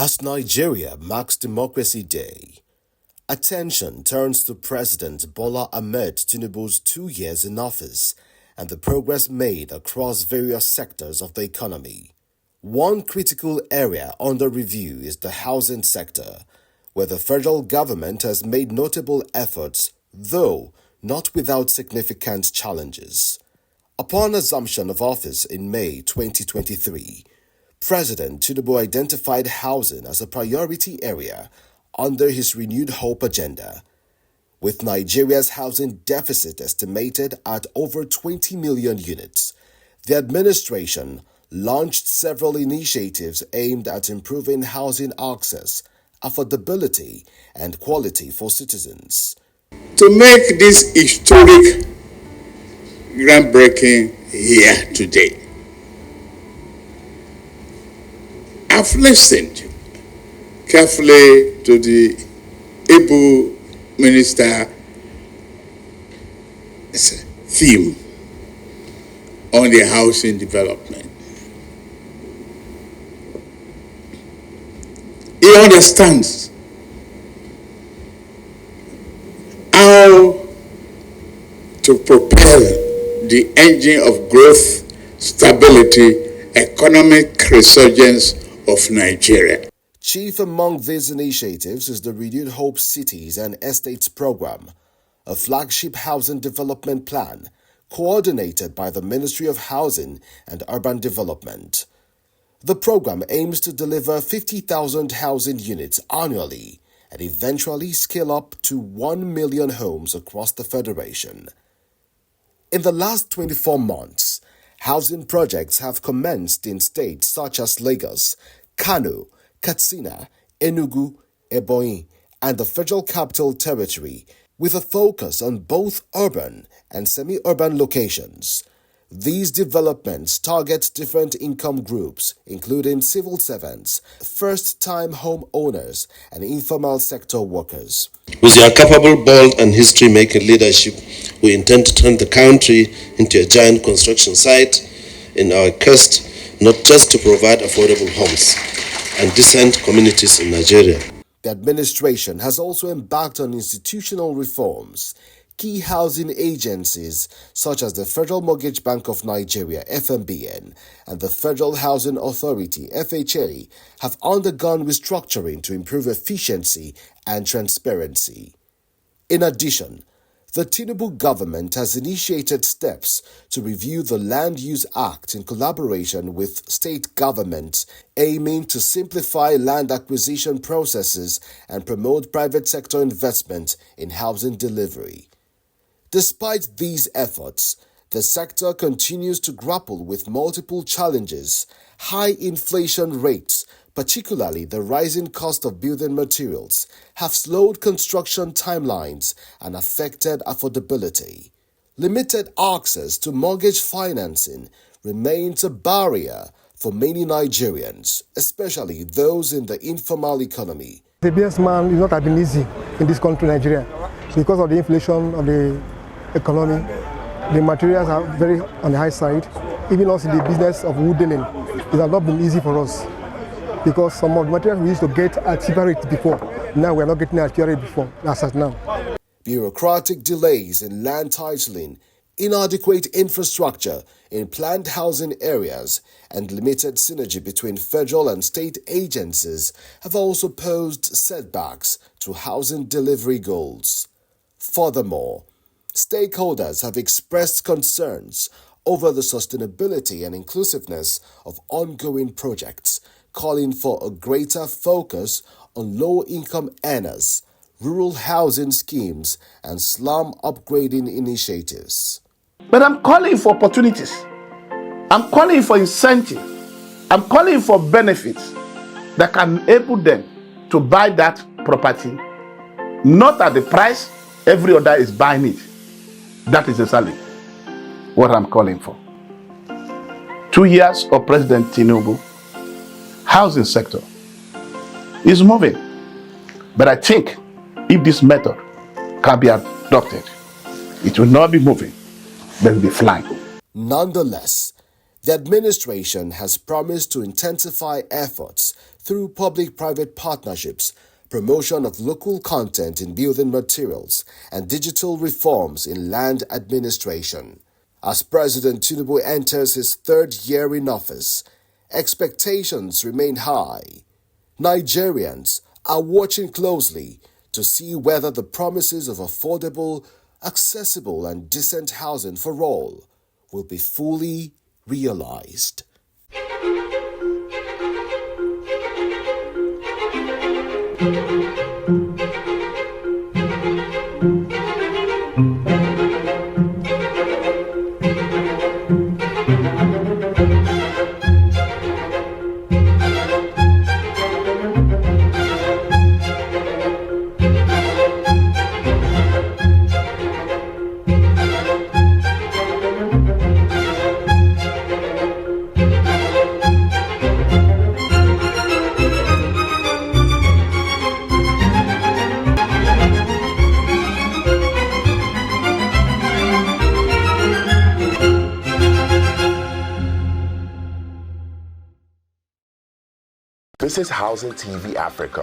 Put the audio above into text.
As Nigeria marks Democracy Day, attention turns to President Bola Ahmed Tinubu's 2 years in office and the progress made across various sectors of the economy. One critical area under review is the housing sector, where the federal government has made notable efforts, though not without significant challenges. Upon assumption of office in May 2023, President Tinubu identified housing as a priority area under his Renewed Hope agenda. With Nigeria's housing deficit estimated at over 20 million units, the administration launched several initiatives aimed at improving housing access, affordability, and quality for citizens. To make this historic groundbreaking here today, I've listened carefully to the able minister's theme on the housing development. He understands how to propel the engine of growth, stability, economic resurgence of Nigeria. Chief among these initiatives is the Renewed Hope Cities and Estates Program, a flagship housing development plan coordinated by the Ministry of Housing and Urban Development. The program aims to deliver 50,000 housing units annually and eventually scale up to 1 million homes across the Federation. In the last 24 months, housing projects have commenced in states such as Lagos, Kano, Katsina, Enugu, Ebonyi, and the Federal Capital Territory, with a focus on both urban and semi-urban locations. These developments target different income groups, including civil servants, first-time home owners, and informal sector workers. With your capable, bold, and history-making leadership, we intend to turn the country into a giant construction site in our quest not just to provide affordable homes and decent communities in Nigeria. The administration has also embarked on institutional reforms. Key housing agencies such as the Federal Mortgage Bank of Nigeria (FMBN) and the Federal Housing Authority (FHA) have undergone restructuring to improve efficiency and transparency. In addition, the Tinubu government has initiated steps to review the Land Use Act in collaboration with state governments, aiming to simplify land acquisition processes and promote private sector investment in housing delivery. Despite these efforts, the sector continues to grapple with multiple challenges. High inflation rates, particularly the rising cost of building materials, have slowed construction timelines and affected affordability. Limited access to mortgage financing remains a barrier for many Nigerians, especially those in the informal economy. The businessman is not been easy in this country, Nigeria, because of the inflation of the economy. The materials are very on the high side. Even us in the business of wood dealing, it has not been easy for us because some of the materials we used to get at cheaper rates before. Now we are not getting at cheaper rate before, as at now. Bureaucratic delays in land titling, inadequate infrastructure in planned housing areas, and limited synergy between federal and state agencies have also posed setbacks to housing delivery goals. Furthermore, stakeholders have expressed concerns over the sustainability and inclusiveness of ongoing projects, calling for a greater focus on low-income earners, rural housing schemes, and slum upgrading initiatives. But I'm calling for opportunities. I'm calling for incentive. I'm calling for benefits that can enable them to buy that property, not at the price every other is buying it. That is exactly what I'm calling for. 2 years of President Tinubu, housing sector is moving. But I think if this method can be adopted, it will not be moving, but it will be flying. Nonetheless, the administration has promised to intensify efforts through public-private partnerships, promotion of local content in building materials, and digital reforms in land administration. As President Tinubu enters his third year in office, expectations remain high. Nigerians are watching closely to see whether the promises of affordable, accessible, and decent housing for all will be fully realized. This is Housing TV Africa